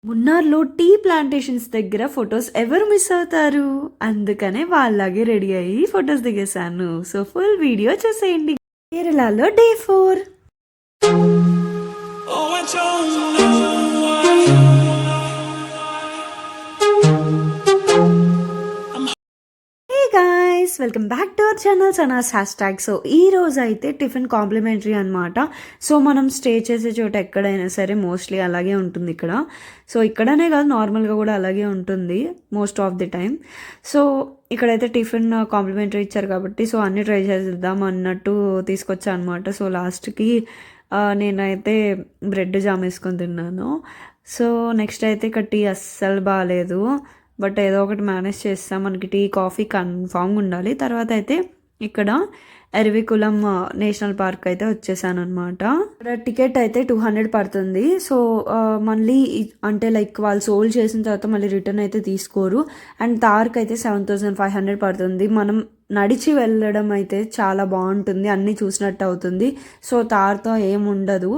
మున్నార్లో tea plantations దగ్గర photos ఎవరు miss అవుతారు, అందుకనే వాళ్ళలాగే రెడీ అయ్యి ఫొటోస్ దిగేశాను. సో ఫుల్ వీడియో చూసేయండి. కేరళలో day 4. Welcome back to our channel Sanas hash. So ఈ రోజు అయితే టిఫిన్ కాంప్లిమెంటరీ అనమాట. సో మనం స్టే చేసే చోట ఎక్కడైనా సరే మోస్ట్లీ అలాగే ఉంటుంది ఇక్కడ. సో ఇక్కడనే కాదు, నార్మల్గా కూడా అలాగే ఉంటుంది most of the time. So ఇక్కడైతే టిఫిన్ కాంప్లిమెంటరీ ఇచ్చారు కాబట్టి సో అన్నీ ట్రై చేద్దాం అన్నట్టు తీసుకొచ్చా అనమాట. సో లాస్ట్కి నేనైతే బ్రెడ్ జామ్ వేసుకొని తిన్నాను. సో నెక్స్ట్ అయితే ఇక్కడ టీ అస్సలు బాగాలేదు, బట్ ఏదో ఒకటి మేనేజ్ చేస్తాం. మనకి టీ కాఫీ కన్ఫామ్గా ఉండాలి. తర్వాత అయితే ఇక్కడ ఎరవికులం నేషనల్ పార్క్ అయితే వచ్చేసాను అనమాట. ఇక్కడ టికెట్ అయితే 200 పడుతుంది. సో మళ్ళీ అంటే లైక్ వాళ్ళు సోల్డ్ చేసిన తర్వాత మళ్ళీ రిటర్న్ అయితే తీసుకోరు. అండ్ తార్క్ అయితే 7500 పడుతుంది. మనం నడిచి వెళ్ళడం అయితే చాలా బాగుంటుంది, అన్నీ చూసినట్టు అవుతుంది. సో తార్తో ఏముండదు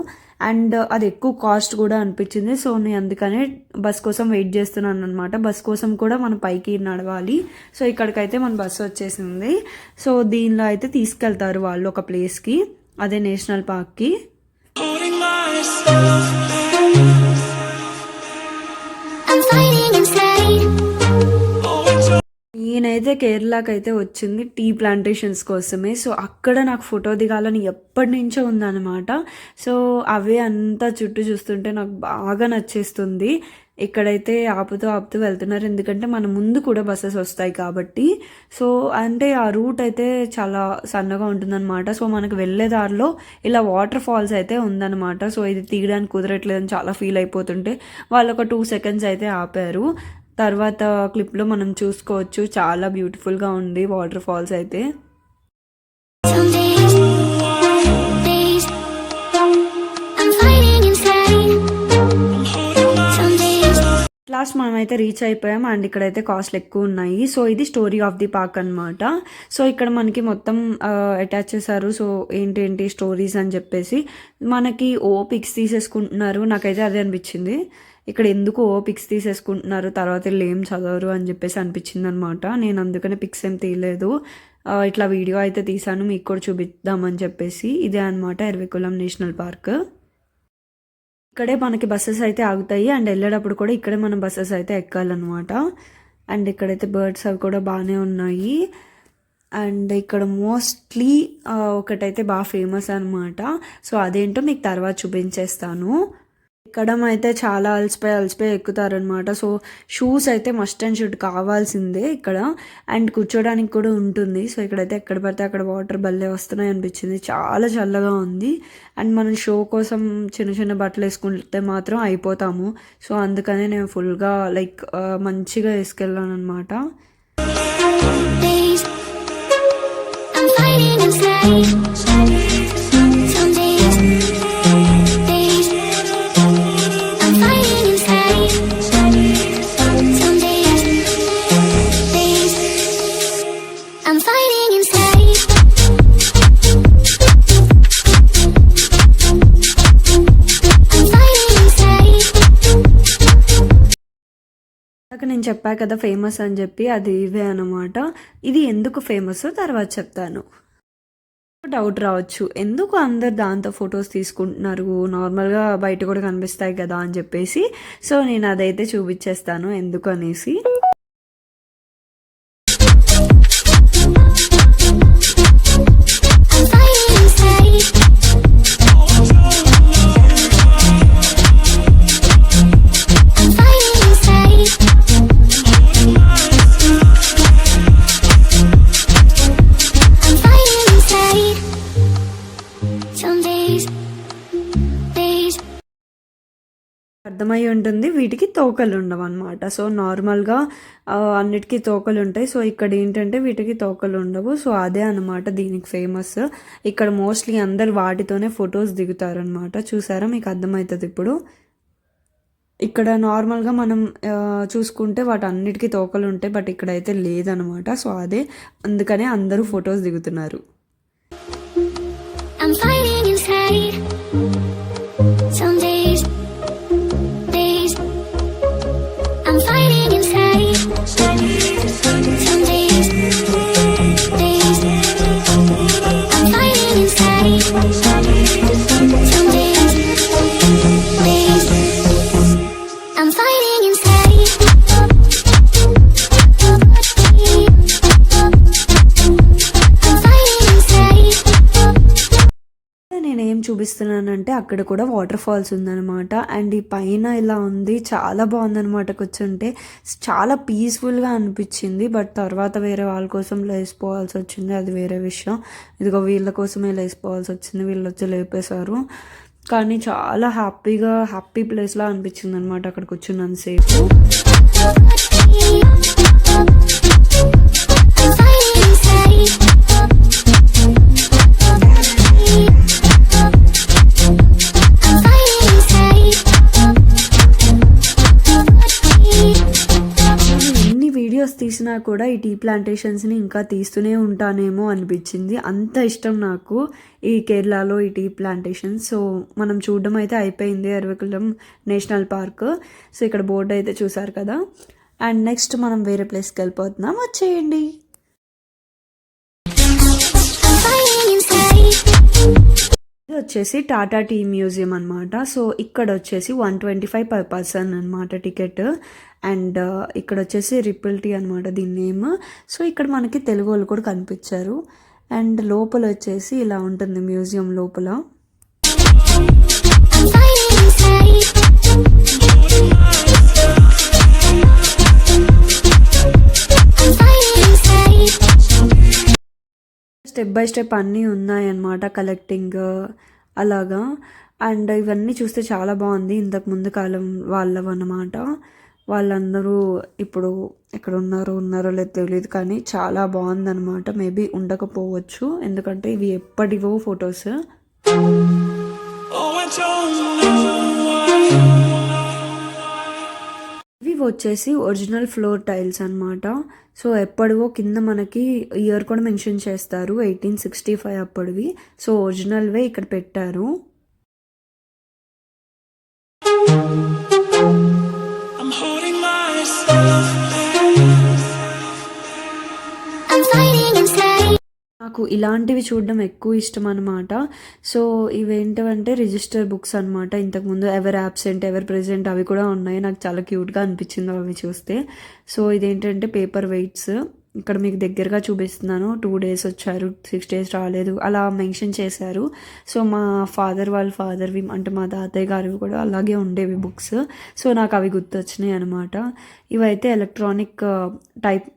అండ్ అది ఎక్కువ కాస్ట్ కూడా అనిపించింది. సో నేను అందుకనే బస్ కోసం వెయిట్ చేస్తున్నాను అనమాట. బస్ కోసం కూడా మనం పైకి నడవాలి. సో ఇక్కడికైతే మన బస్సు వచ్చేసింది. సో దీనిలో అయితే తీసుకెళ్తారు వాళ్ళు ఒక ప్లేస్కి, అదే నేషనల్ పార్క్కి. నేనైతే కేరళకి అయితే వచ్చింది టీ ప్లాంటేషన్స్ కోసమే. సో అక్కడ నాకు ఫోటో దిగాలని ఎప్పటి నుంచో ఉందన్నమాట. సో అవే అంతా చుట్టూ చూస్తుంటే నాకు బాగా నచ్చేస్తుంది. ఇక్కడైతే ఆపుతూ వెళ్తున్నారు, ఎందుకంటే మన ముందు కూడా బస్సెస్ వస్తాయి కాబట్టి. సో అంటే ఆ రూట్ అయితే చాలా సన్నగా ఉంటుందన్నమాట. సో మనకు వెళ్ళే దారిలో ఇలా వాటర్ ఫాల్స్ అయితే ఉందన్నమాట. సో ఇది తీయడానికి కుదరట్లేదని చాలా ఫీల్ అయిపోతుంటే వాళ్ళు ఒక 2 seconds అయితే ఆపారు. తర్వాత క్లిప్లో మనం చూసుకోవచ్చు, చాలా బ్యూటిఫుల్గా ఉంది వాటర్ ఫాల్స్ అయితే. లాస్ట్ మనమైతే రీచ్ అయిపోయాం అండ్ ఇక్కడైతే కాస్ట్లు ఎక్కువ ఉన్నాయి. సో ఇది స్టోరీ ఆఫ్ ది పార్క్ అనమాట. సో ఇక్కడ మనకి మొత్తం అటాచ్ చేశారు. సో ఏంటి స్టోరీస్ అని చెప్పేసి మనకి పిక్స్ తీసేసుకుంటున్నారు. నాకైతే అదే అనిపించింది, ఇక్కడ ఎందుకు పిక్స్ తీసేసుకుంటున్నారు, తర్వాత వీళ్ళు ఏం చదవరు అని చెప్పేసి అనిపించింది అనమాట. నేను అందుకనే పిక్స్ ఏం తీయలేదు, ఇట్లా వీడియో అయితే తీసాను మీకు కూడా చూపిద్దామని చెప్పేసి. ఇదే అనమాట ఎరవికులం నేషనల్ పార్క్. ఇక్కడే మనకి బస్సెస్ అయితే ఆగుతాయి అండ్ వెళ్ళేటప్పుడు కూడా ఇక్కడే మనం బస్సెస్ అయితే ఎక్కాలన్నమాట. అండ్ ఇక్కడైతే బర్డ్స్ అవి కూడా బాగానే ఉన్నాయి. అండ్ ఇక్కడ మోస్ట్లీ ఒకటైతే బాగా ఫేమస్ అనమాట. సో అదేంటో మీకు తర్వాత చూపించేస్తాను. ఎక్కడం అయితే చాలా అలసిపోయి ఎక్కుతారనమాట. సో షూస్ అయితే మస్ట్ అండ్ షుడ్ కావాల్సిందే ఇక్కడ. అండ్ కూర్చోడానికి కూడా ఉంటుంది. సో ఇక్కడైతే ఎక్కడ పడితే అక్కడ వాటర్ భలే వస్తున్నాయి అనిపించింది, చాలా చల్లగా ఉంది. అండ్ మనం షో కోసం చిన్న బట్టలు వేసుకుంటే మాత్రం అయిపోతాము. సో అందుకనే నేను ఫుల్గా లైక్ మంచిగా వేసుకెళ్ళాను అనమాట. నేను చెప్పా కదా ఫేమస్ అని చెప్పి, అది ఇవే అనమాట. ఇది ఎందుకు ఫేమస్ తర్వాత చెప్తాను. డౌట్ రావచ్చు, ఎందుకు అందరు దాంతో ఫొటోస్ తీసుకుంటున్నారు, నార్మల్గా బయట కూడా కనిపిస్తాయి కదా అని చెప్పేసి. సో నేను అదైతే చూపించేస్తాను ఎందుకు అనేసి. అర్థమై ఉంటుంది, వీటికి తోకలు ఉండవు అనమాట. సో నార్మల్గా అన్నిటికీ తోకలు ఉంటాయి. సో ఇక్కడ ఏంటంటే వీటికి తోకలు ఉండవు. సో అదే అనమాట దీనికి ఫేమస్. ఇక్కడ మోస్ట్లీ అందరు వాటితోనే ఫొటోస్ దిగుతారనమాట. చూసారా, మీకు అర్థమవుతుంది ఇప్పుడు. ఇక్కడ నార్మల్గా మనం చూసుకుంటే వాటి అన్నిటికీ తోకలు ఉంటాయి, బట్ ఇక్కడైతే లేదనమాట. సో అదే అందుకనే అందరూ ఫొటోస్ దిగుతున్నారు. చూపిస్తున్నానంటే అక్కడ కూడా వాటర్ ఫాల్స్ ఉందన్నమాట. అండ్ ఈ పైన ఇలా ఉంది, చాలా బాగుందన్నమాట. కూర్చుంటే చాలా పీస్ఫుల్గా అనిపించింది. బట్ తర్వాత వేరే వాళ్ళ కోసం లేసిపోవాల్సి వచ్చింది, అది వేరే విషయం. ఇదిగో వీళ్ళ కోసమే లేసిపోవాల్సి వచ్చింది, వీళ్ళు వచ్చి లేపేశారు. కానీ చాలా హ్యాపీ ప్లేస్లా అనిపించింది అనమాట అక్కడ కూర్చున్నంతసేపు. వీడియోస్ తీసినా కూడా ఈ టీ ప్లాంటేషన్స్ని ఇంకా తీస్తూనే ఉంటానేమో అనిపించింది. అంత ఇష్టం నాకు ఈ కేరళలో ఈ టీ ప్లాంటేషన్స్. సో మనం చూడడం అయితే అయిపోయింది ఎర్వకులం నేషనల్ పార్క్. సో ఇక్కడ బోర్డు అయితే చూసారు కదా. అండ్ నెక్స్ట్ మనం వేరే ప్లేస్కి వెళ్ళిపోతున్నాం, వచ్చేయండి. ఇది వచ్చేసి టాటా టీ మ్యూజియం అనమాట. సో ఇక్కడ వచ్చేసి 125 per person అనమాట టికెట్. అండ్ ఇక్కడ వచ్చేసి రిపుల్ టీ అనమాట దీని నేమ్. సో ఇక్కడ మనకి తెలుగు వాళ్ళు కూడా కనిపించారు. అండ్ లోపల వచ్చేసి ఇలా ఉంటుంది మ్యూజియం లోపల. స్టెప్ బై స్టెప్ అన్నీ ఉన్నాయన్నమాట, కలెక్టింగ్ అలాగా. అండ్ ఇవన్నీ చూస్తే చాలా బాగుంది. ఇంతకు ముందు కాలం వాళ్ళవన్నమాట. వాళ్ళందరూ ఇప్పుడు ఎక్కడ ఉన్నారో లేదో తెలియదు, కానీ చాలా బాగుందన్నమాట. మేబీ ఉండకపోవచ్చు, ఎందుకంటే ఇవి ఎప్పటివో ఫొటోస్. ఇవి వచ్చేసి ఒరిజినల్ ఫ్లోర్ టైల్స్ అనమాట. సో ఎప్పటివో కింద మనకి ఇయర్ కూడా మెన్షన్ చేస్తారు, 1865 అప్పటివి. సో ఒరిజినల్వే ఇక్కడ పెట్టారు. నాకు ఇలాంటివి చూడడం ఎక్కువ ఇష్టం అనమాట. సో ఇవేంటంటే రిజిస్టర్ బుక్స్ అనమాట. ఇంతకుముందు ఎవర్ యాబ్సెంట్ ఎవర్ ప్రెజెంట్ అవి కూడా ఉన్నాయి. నాకు చాలా క్యూట్గా అనిపించింది అవి చూస్తే. సో ఇదేంటంటే పేపర్ వెయిట్స్. ఇక్కడ మీకు దగ్గరగా చూపిస్తున్నాను. 2 days వచ్చారు, 6 days రాలేదు, అలా మెన్షన్ చేశారు. సో మా వాళ్ళ ఫాదర్వి అంటే మా తాతయ్య గారివి కూడా అలాగే ఉండేవి బుక్స్. సో నాకు అవి గుర్తొచ్చినాయి అనమాట. ఇవైతే ఎలక్ట్రానిక్ టైప్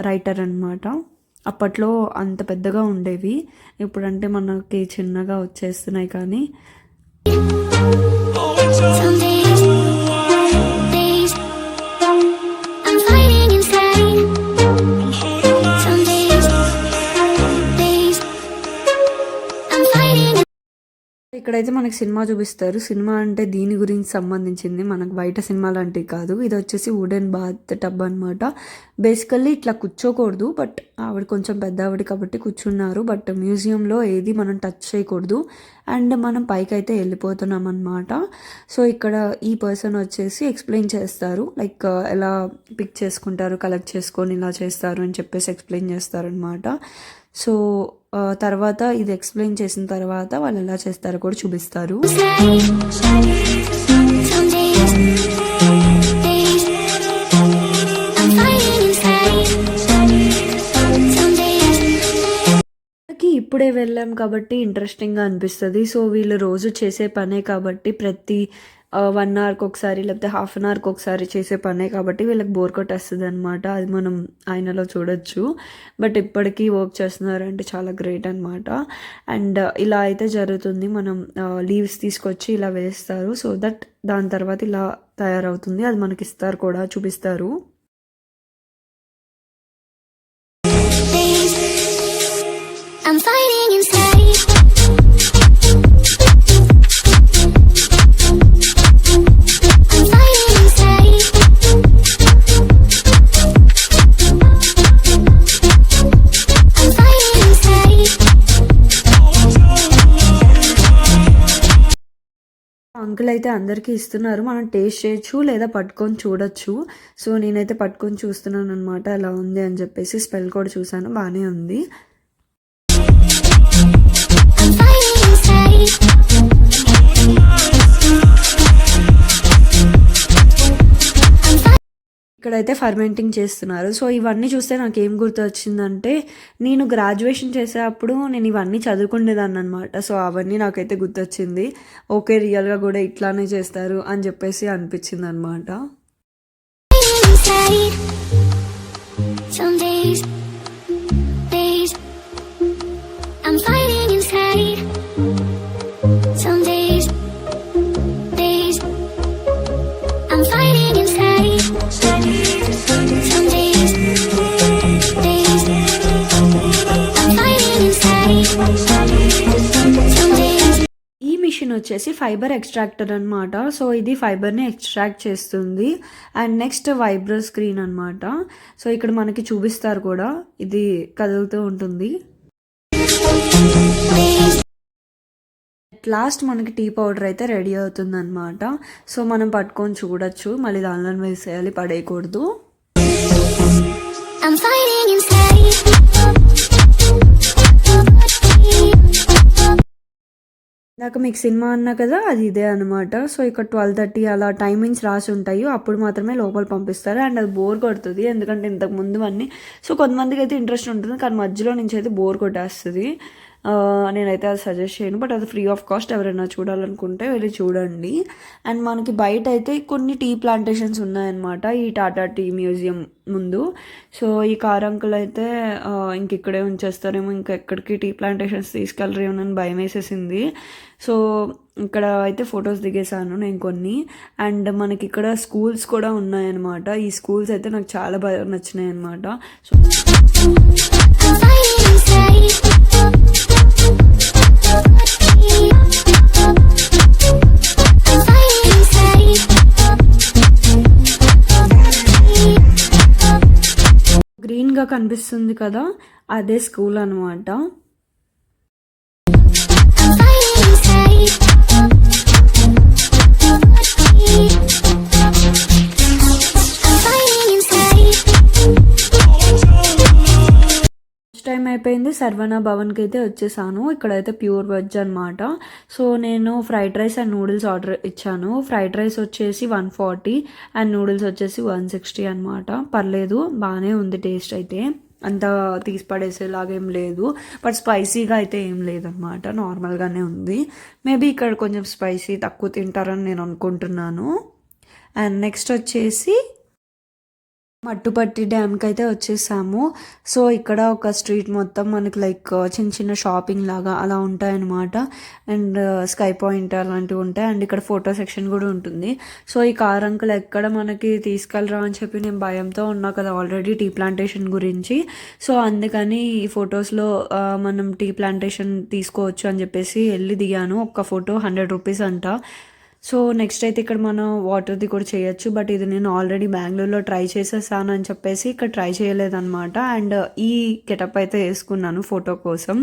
రైటర్ అనమాట. అప్పట్లో అంత పెద్దగా ఉండేవి, ఇప్పుడంటే మనకి చిన్నగా వచ్చేస్తున్నాయి. కానీ ఇక్కడైతే మనకి సినిమా చూపిస్తారు. సినిమా అంటే దీని గురించి సంబంధించింది, మనకు బయట సినిమా లాంటివి కాదు. ఇది వచ్చేసి వుడెన్ బాత్ టబ్ అనమాట. బేసికల్లీ ఇట్లా కూర్చోకూడదు, బట్ ఆవిడ కొంచెం పెద్ద ఆవిడ కాబట్టి కూర్చున్నారు. బట్ మ్యూజియంలో ఏది మనం టచ్ చేయకూడదు. అండ్ మనం పైకి అయితే వెళ్ళిపోతున్నాం అనమాట. సో ఇక్కడ ఈ పర్సన్ వచ్చేసి ఎక్స్ప్లెయిన్ చేస్తారు, లైక్ ఎలా పిక్ చేసుకుంటారు, కలెక్ట్ చేసుకొని ఇలా చేస్తారు అని చెప్పేసి ఎక్స్ప్లెయిన్ చేస్తారనమాట. సో తర్వాత ఇది ఎక్స్ప్లెయిన్ చేసిన తర్వాత వాళ్ళు ఎలా చేస్తారో కూడా చూపిస్తారు. ఇప్పుడే వెళ్ళాం కాబట్టి ఇంట్రెస్టింగ్గా అనిపిస్తుంది. సో వీళ్ళు రోజు చేసే పనే కాబట్టి ప్రతి 1 hourకి ఒకసారి లేకపోతే హాఫ్ అన్ అవర్కి ఒకసారి చేసే పనే కాబట్టి వీళ్ళకి బోర్ కొట్టేస్తుంది అనమాట. అది మనం ఆయనలో చూడొచ్చు. బట్ ఇప్పటికీ వర్క్ చేస్తున్నారంటే చాలా గ్రేట్ అనమాట. అండ్ ఇలా అయితే జరుగుతుంది. మనం లీవ్స్ తీసుకొచ్చి ఇలా వేస్తారు. సో దట్ దాని తర్వాత ఇలా తయారవుతుంది. అది మనకి ఇస్తారు కూడా, చూపిస్తారు. I'm fighting inside. అంకుల్ అయితే అందరికీ ఇస్తున్నారు, మనం టేస్ట్ చేయొచ్చు లేదా పట్టుకొని చూడొచ్చు. సో నేనైతే పట్టుకొని చూస్తున్నాను అనమాట ఎలా ఉంది అని చెప్పేసి. స్మెల్ కూడా చూసాను, బాగానే ఉంది. ఇక్కడైతే ఫర్మెంటింగ్ చేస్తున్నారు. సో ఇవన్నీ చూస్తే నాకేం గుర్తొచ్చిందంటే, నేను గ్రాడ్యుయేషన్ చేసేటప్పుడు నేను ఇవన్నీ చదువుకునేదాన్ని అనమాట. సో అవన్నీ నాకైతే గుర్తొచ్చింది. ఓకే, రియల్గా కూడా ఇట్లానే చేస్తారు అని చెప్పేసి అనిపించింది అనమాట. Some days I'm fighting inside. Some days I'm fighting inside. Some days I'm fighting inside. Some days. ఈ మిషన్ వచ్చేసి ఫైబర్ ఎక్స్ట్రాక్టర్ అనమాట. సో ఇది ఫైబర్ని ఎక్స్ట్రాక్ట్ చేస్తుంది. అండ్ నెక్స్ట్ వైబ్రో స్క్రీన్ అనమాట. సో ఇక్కడ మనకి చూపిస్తారు కూడా, ఇది కదులుతూ ఉంటుంది. లాస్ట్ మనకి టీ పౌడర్ అయితే రెడీ అవుతుంది అనమాట. సో మనం పట్టుకొని చూడొచ్చు, మళ్ళీ దానిలో వేసేయాలి, పడేయకూడదు. I'm fighting inside. నాకు మీకు సినిమా అన్నా కదా, అది ఇదే అనమాట. సో ఇక్కడ 12:30 అలా టైమింగ్స్ రాసి ఉంటాయి, అప్పుడు మాత్రమే లోపల పంపిస్తారు. అండ్ అది బోర్ కొడుతుంది, ఎందుకంటే ఇంతకు ముందు అన్నీ. సో కొంతమందికి అయితే ఇంట్రెస్ట్ ఉంటుంది, కానీ మధ్యలో నుంచి అయితే బోర్ కొట్టేస్తుంది. నేనైతే అది సజెస్ట్ చేయను, బట్ అది ఫ్రీ ఆఫ్ కాస్ట్. ఎవరైనా చూడాలనుకుంటే వెళ్ళి చూడండి. అండ్ మనకి బయట అయితే కొన్ని టీ ప్లాంటేషన్స్ ఉన్నాయన్నమాట, ఈ టాటా టీ మ్యూజియం ముందు. సో ఈ కార్ అంకుల్ అయితే ఇక్కడే ఉంచేస్తారేమో, ఇంకా ఎక్కడికి టీ ప్లాంటేషన్స్ తీసుకెళ్ళరేమో అని భయం వేసేసింది. సో ఇక్కడ అయితే ఫొటోస్ దిగేసాను నేను కొన్ని. అండ్ మనకి ఇక్కడ స్కూల్స్ కూడా ఉన్నాయన్నమాట. ఈ స్కూల్స్ అయితే నాకు చాలా బాగా నచ్చినాయి అనమాట. సో గ్రీన్గా కనిపిస్తుంది కదా, అదే స్కూల్ అనమాట. టైం అయిపోయింది, సర్వనా భవన్కి అయితే వచ్చేసాను. ఇక్కడైతే ప్యూర్ వెజ్ అనమాట. సో నేను fried rice and noodles order ఇచ్చాను. ఫ్రైడ్ రైస్ వచ్చేసి 140 అండ్ నూడిల్స్ వచ్చేసి 160 అనమాట. పర్లేదు, బాగానే ఉంది టేస్ట్ అయితే, అంత తీసి పడేసేలాగేం లేదు. బట్ స్పైసీగా అయితే ఏం లేదనమాట, నార్మల్గానే ఉంది. మేబీ ఇక్కడ కొంచెం స్పైసీ తక్కువ తింటారని నేను అనుకుంటున్నాను. అండ్ నెక్స్ట్ వచ్చేసి మట్టుపట్టి డ్యామ్కి అయితే వచ్చేసాము. సో ఇక్కడ ఒక స్ట్రీట్ మొత్తం మనకి లైక్ చిన్న చిన్న షాపింగ్ లాగా అలా ఉంటాయన్నమాట. అండ్ స్కై పాయింట్ అలాంటివి ఉంటాయి. అండ్ ఇక్కడ ఫోటో సెక్షన్ కూడా ఉంటుంది. సో ఈ కార్ అంకుల్ ఎక్కడ మనకి తీసుకెళ్ళరా అని చెప్పి నేను భయంతో ఉన్నా కదా ఆల్రెడీ టీ ప్లాంటేషన్ గురించి. సో అందుకని ఈ ఫొటోస్లో మనం టీ ప్లాంటేషన్ తీసుకోవచ్చు అని చెప్పేసి వెళ్ళి దిగాను. ఒక్క ఫోటో 100 రూపీస్ అంట. సో నెక్స్ట్ అయితే ఇక్కడ మనం వాటర్ది కూడా చేయొచ్చు, బట్ ఇది నేను ఆల్రెడీ బెంగళూరులో ట్రై చేసేసాను అని చెప్పేసి ఇక్కడ ట్రై చేయలేదన్నమాట. అండ్ ఈ గెటప్ అయితే వేసుకున్నాను ఫోటో కోసం.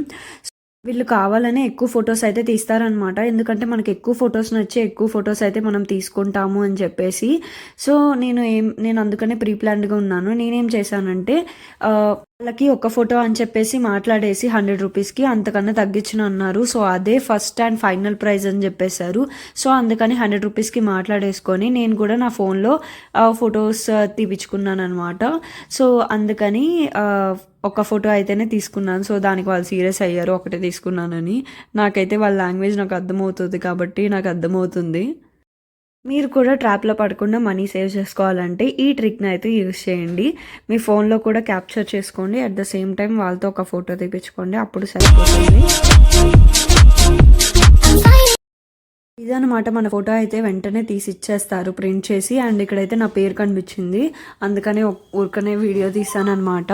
వీళ్ళు కావాలనే ఎక్కువ ఫొటోస్ అయితే తీస్తారనమాట, ఎందుకంటే మనకి ఎక్కువ ఫొటోస్ నచ్చి ఎక్కువ ఫొటోస్ అయితే మనం తీసుకుంటాము అని చెప్పేసి. సో నేను అందుకనే ప్రీ ప్లాన్డ్గా ఉన్నాను. నేనేం చేశానంటే వాళ్ళకి ఒక ఫోటో అని చెప్పేసి మాట్లాడేసి 100 రూపీస్కి అంతకన్నా తగ్గించిన అన్నారు. సో అదే ఫస్ట్ అండ్ ఫైనల్ ప్రైజ్ అని చెప్పేశారు. సో అందుకని 100 రూపీస్కి మాట్లాడేసుకొని నేను కూడా నా ఫోన్లో ఫొటోస్ తీపించుకున్నాను అనమాట. సో అందుకని ఒక ఫోటో అయితేనే తీసుకున్నాను. సో దానికి వాళ్ళు సీరియస్ అయ్యారు ఒకటే తీసుకున్నానని. నాకైతే వాళ్ళ లాంగ్వేజ్ నాకు అర్థమవుతుంది కాబట్టి నాకు అర్థమవుతుంది. మీరు కూడా ట్రాప్లో పడకుండా మనీ సేవ్ చేసుకోవాలంటే ఈ ట్రిక్ని అయితే యూజ్ చేయండి. మీ ఫోన్లో కూడా క్యాప్చర్ చేసుకోండి, అట్ ద సేమ్ టైం వాళ్ళతో ఒక ఫోటో తీపించుకోండి, అప్పుడు సరిపోతుంది. ఇదనమాట మన ఫోటో అయితే వెంటనే తీసి ఇచ్చేస్తారు ప్రింట్ చేసి. అండ్ ఇక్కడైతే నా పేరు కనిపించింది, అందుకనే ఊరికనే వీడియో తీసాను అనమాట.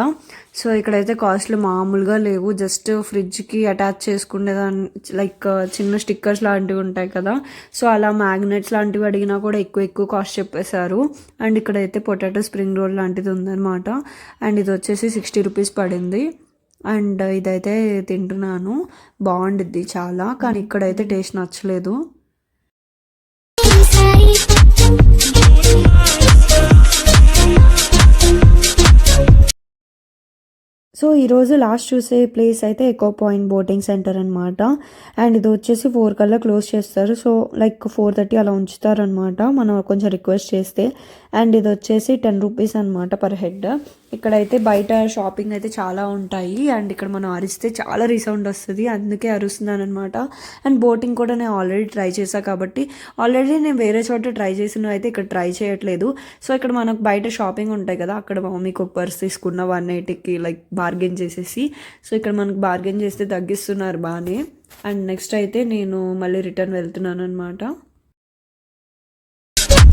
సో ఇక్కడైతే కాస్ట్లు మామూలుగా లేవు, జస్ట్ ఫ్రిడ్జ్కి అటాచ్ చేసుకునేదాన్ని లైక్ చిన్న స్టిక్కర్స్ లాంటివి ఉంటాయి కదా, సో అలా మ్యాగ్నెట్స్ లాంటివి అడిగినా కూడా ఎక్కువ కాస్ట్ చెప్పేశారు. అండ్ ఇక్కడైతే పొటాటో స్ప్రింగ్ రోల్ లాంటిది ఉందన్నమాట. అండ్ ఇది వచ్చేసి 60 రూపీస్ పడింది. అండ్ ఇదైతే తింటున్నాను, బాగుండిద్ది చాలా, కానీ ఇక్కడైతే టేస్ట్ నచ్చలేదు. సో ఈరోజు లాస్ట్ చూసే ప్లేస్ అయితే ఎకో పాయింట్ బోటింగ్ సెంటర్ అనమాట. అండ్ ఇది వచ్చేసి 4 కల్లా క్లోజ్ చేస్తారు. సో లైక్ 4:30 అలా ఉంచుతారనమాట మనం కొంచెం రిక్వెస్ట్ చేస్తే. అండ్ ఇది వచ్చేసి 10 రూపీస్ అనమాట పర్ హెడ్. ఇక్కడైతే బయట షాపింగ్ అయితే చాలా ఉంటాయి. అండ్ ఇక్కడ మనం అరిస్తే చాలా రీసౌండ్ వస్తుంది, అందుకే అరుస్తున్నాను అనమాట. అండ్ బోటింగ్ కూడా నేను ఆల్రెడీ ట్రై చేశాను కాబట్టి, ఆల్రెడీ నేను వేరే చోట ట్రై చేసినవి అయితే ఇక్కడ ట్రై చేయట్లేదు. సో ఇక్కడ మనకు బయట షాపింగ్ ఉంటాయి కదా, అక్కడ మమ్మీకి ఒక పర్స్ తీసుకున్న 180కి లైక్ బార్గెన్ చేసేసి. సో ఇక్కడ మనకు బార్గెన్ చేస్తే తగ్గిస్తున్నారు బాగానే. అండ్ నెక్స్ట్ అయితే నేను మళ్ళీ రిటర్న్ వెళ్తున్నాను అనమాట.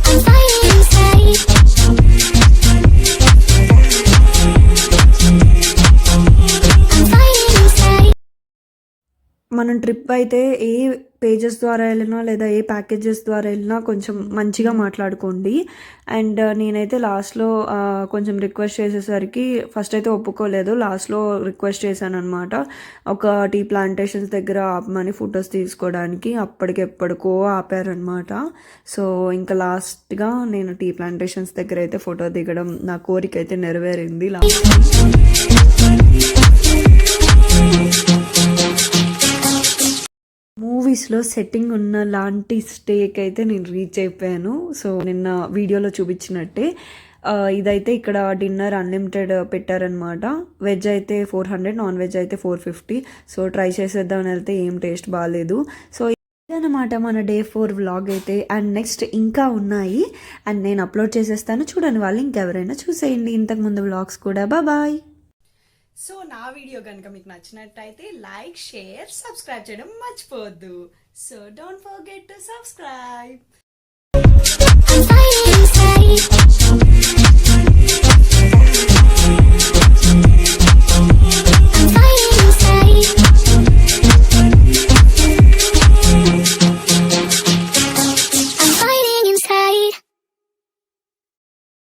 I'm fighting inside. I'm fighting inside. మనం ట్రిప్ అయితే ఏ పేజెస్ ద్వారా వెళ్ళినా లేదా ఏ ప్యాకేజెస్ ద్వారా వెళ్ళినా కొంచెం మంచిగా మాట్లాడుకోండి. అండ్ నేనైతే లాస్ట్లో కొంచెం రిక్వెస్ట్ చేసేసరికి ఫస్ట్ అయితే ఒప్పుకోలేదు, లాస్ట్లో రిక్వెస్ట్ చేశాను అనమాట. ఒక టీ ప్లాంటేషన్స్ దగ్గర ఆపమని ఫొటోస్ తీసుకోవడానికి, అప్పటికెప్పటికో ఆపారనమాట. సో ఇంకా లాస్ట్గా నేను టీ ప్లాంటేషన్స్ దగ్గర అయితే ఫోటో దిగడం నా కోరిక అయితే నెరవేరింది లాస్ట్. మూవీస్లో సెట్టింగ్ ఉన్న లాంటి స్టేక్ అయితే నేను రీచ్ అయిపోయాను. సో నిన్న వీడియోలో చూపించినట్టే ఇదైతే ఇక్కడ డిన్నర్ అన్లిమిటెడ్ పెట్టారనమాట. వెజ్ అయితే 400, నాన్ వెజ్ అయితే 450. సో ట్రై చేసేద్దామని వెళ్తే ఏం టేస్ట్ బాగాలేదు. సో ఇదన్నమాట మన డే 4 వ్లాగ్ అయితే. అండ్ నెక్స్ట్ ఇంకా ఉన్నాయి అండ్ నేను అప్లోడ్ చేసేస్తాను, చూడండి వాళ్ళు ఇంకెవరైనా చూసేయండి ఇంతకుముందు వ్లాగ్స్ కూడా. బాయ్. సో నా వీడియో కనుక మీకు నచ్చినట్టయితే లైక్, షేర్, సబ్స్క్రైబ్ చేయడం మర్చిపోవద్దు. So don't forget to subscribe. I'm fighting inside.